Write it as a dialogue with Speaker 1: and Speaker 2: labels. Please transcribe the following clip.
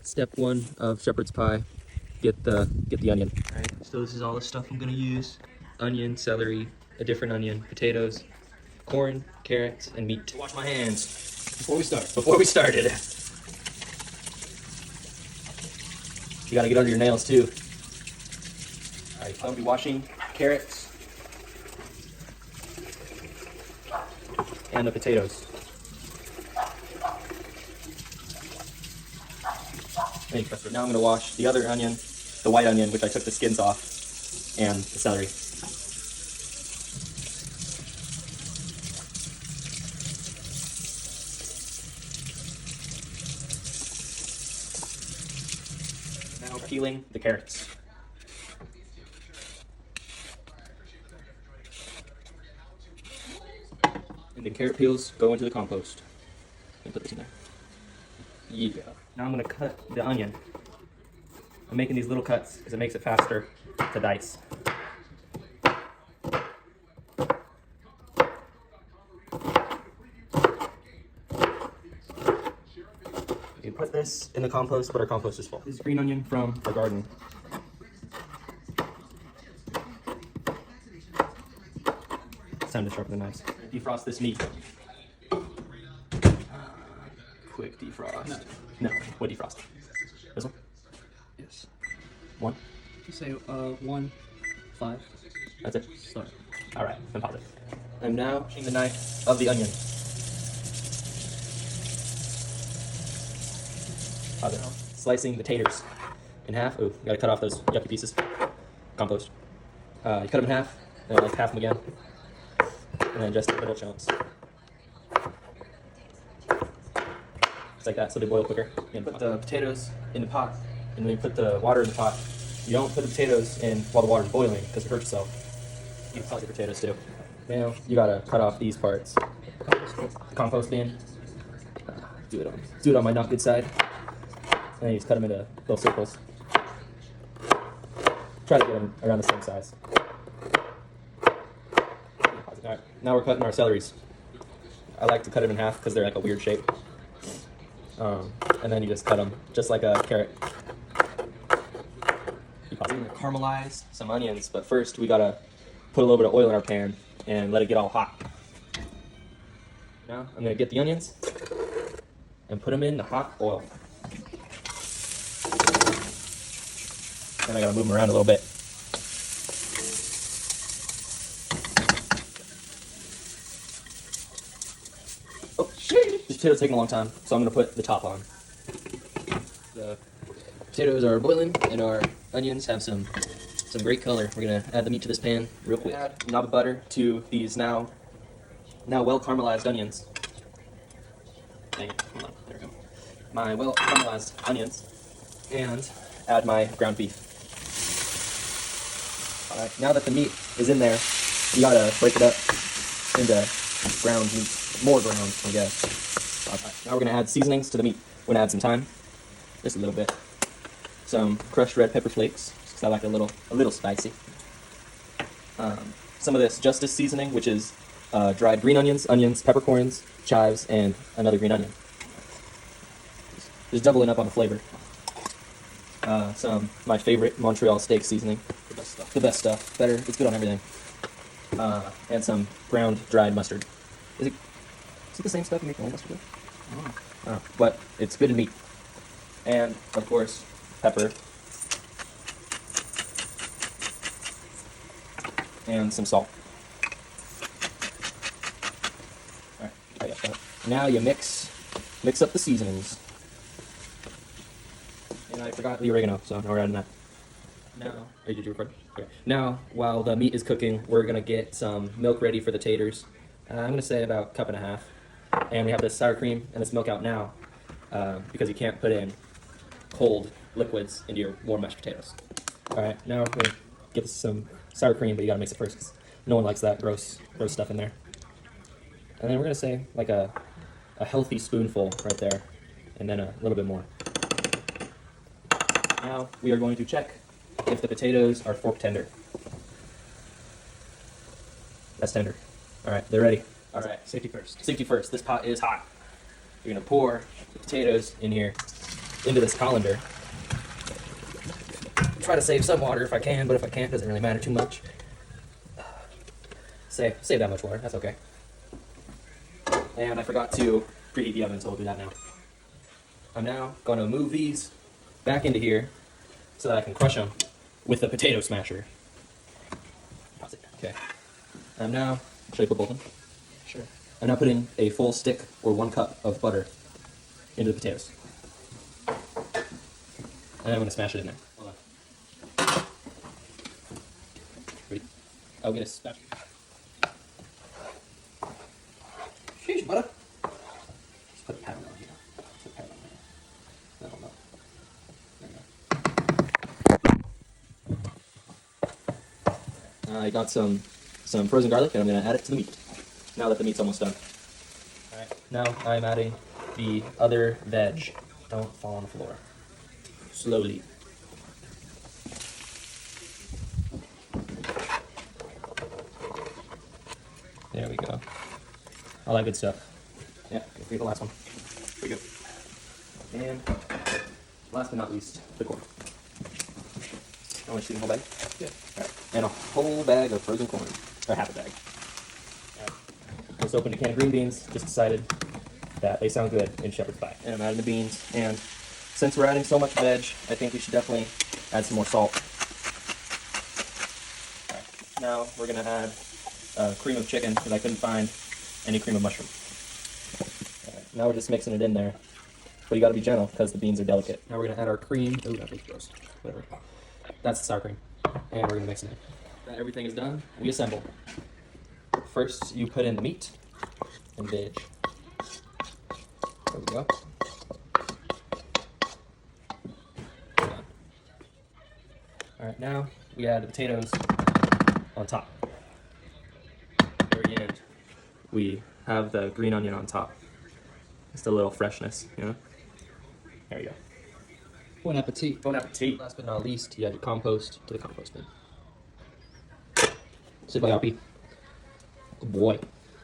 Speaker 1: Step one of shepherd's pie, get the onion. All right, so this is all the stuff I'm gonna use: onion, celery, a different onion, potatoes, corn, carrots, and meat. Wash my hands before we start. Before we started, you gotta get under your nails too. All right, I'll be washing carrots and the potatoes. Now I'm going to wash the other onion, the white onion, which I took the skins off, and the celery. Now peeling the carrots. And the carrot peels go into the compost. Let me put this in there. Yeah. Now I'm going to cut the onion. I'm making these little cuts because it makes it faster to dice. You put this in the compost, but our compost is full. This is green onion from our garden. It's time to sharpen the knives. Defrost this meat. Quick defrost. No. What defrost? This one?
Speaker 2: Yes.
Speaker 1: One?
Speaker 2: You say 1, 5.
Speaker 1: That's it?
Speaker 2: Start.
Speaker 1: Alright, then pause it. I'm now pushing the knife of the onion. Pause it. Slicing the taters in half. Ooh, you gotta cut off those yucky pieces. Compost. You cut them in half, and like half them again. And then just little chunks. Like that, so they boil quicker. And put the potatoes in the pot, and then you put the water in the pot. You don't put the potatoes in while the water's boiling because it hurts yourself. You can salt your potatoes too. Now you gotta cut off these parts. The compost bin. Do it on my not good side. And then you just cut them into little circles. Try to get them around the same size. Alright, now we're cutting our celeries. I like to cut them in half because they're like a weird shape. And then you just cut them just like a carrot. We're gonna caramelize some onions, but first we gotta put a little bit of oil in our pan and let it get all hot. Now I'm gonna get the onions and put them in the hot oil. And I gotta move them around a little bit. Oh shit! This potato's taking a long time, so I'm gonna put the top on. The potatoes are boiling, and our onions have some great color. We're gonna add the meat to this pan real quick. Add a knob of butter to these now well caramelized onions. Dang it! Hold on, there we go. My well caramelized onions, and add my ground beef. All right, now that the meat is in there, you gotta break it up into ground meat, more ground, I guess. All right, now we're gonna add seasonings to the meat. We're gonna add some thyme, just a little bit. Some crushed red pepper flakes, because I like it a little spicy. Some of this Justice seasoning, which is dried green onions, peppercorns, chives, and another green onion. Just doubling up on the flavor. My favorite Montreal steak seasoning. The best stuff. Better. It's good on everything. And some ground dried mustard. Is it the same stuff you make your own mustard with? Oh. But it's good in meat. And, of course, pepper. And some salt. Alright, I got that. Now you mix up the seasonings. And I forgot the oregano, so now we're adding that. Now, did you record? Okay. Now, while the meat is cooking, we're gonna get some milk ready for the taters. I'm gonna say about a cup and a half. And we have this sour cream and this milk out now, because you can't put in cold liquids into your warm mashed potatoes. Alright, now we're gonna get some sour cream, but you gotta mix it first because no one likes that gross stuff in there. And then we're gonna say like a healthy spoonful right there, and then a little bit more. Now we are going to check if the potatoes are fork tender. That's tender. Alright, they're ready. Alright, safety first. Safety first. This pot is hot. You're gonna pour the potatoes in here. into this colander. Try to save some water if I can, but if I can't, it doesn't really matter too much. Save that much water, that's okay. And I forgot to preheat the oven, so we'll do that now. I'm now going to move these back into here so that I can crush them with the potato smasher. Pause it. Okay. I'm now, should I put both in?
Speaker 2: Sure.
Speaker 1: I'm now putting a full stick or 1 cup of butter into the potatoes. And I'm going to smash it in there. Hold on. Ready? I'll get a spatula. Sheesh, butter. Just put a pattern on here. Put a pattern on there. There you go. I got some frozen garlic, and I'm going to add it to the meat. Now that the meat's almost done. Alright, now I'm adding the other veg. Don't fall on the floor. Slowly. There we go. All that good stuff. Yeah, get the last one. There we go. And last but not least, the corn. I want you to see the whole bag?
Speaker 2: Yeah.
Speaker 1: Alright, and a whole bag of frozen corn. Or half a bag. Just opened a can of green beans, just decided that they sound good in shepherd's pie. And I'm adding the beans, and since we're adding so much veg, I think we should definitely add some more salt. Alright, now we're going to add cream of chicken, because I couldn't find any cream of mushroom. Alright, now we're just mixing it in there. But you got to be gentle, because the beans are delicate. Now we're going to add our cream. Oh, that looks gross. Whatever. That's the sour cream. And we're going to mix it in. Now everything is done, we assemble. First, you put in the meat and veg. There we go. Alright, now we add the potatoes on top. At the very end, we have the green onion on top. Just a little freshness, you know? There you go.
Speaker 2: Bon appetit.
Speaker 1: Bon appetit. Last but not least, you add your compost to the compost bin. Sit by RP. Good boy.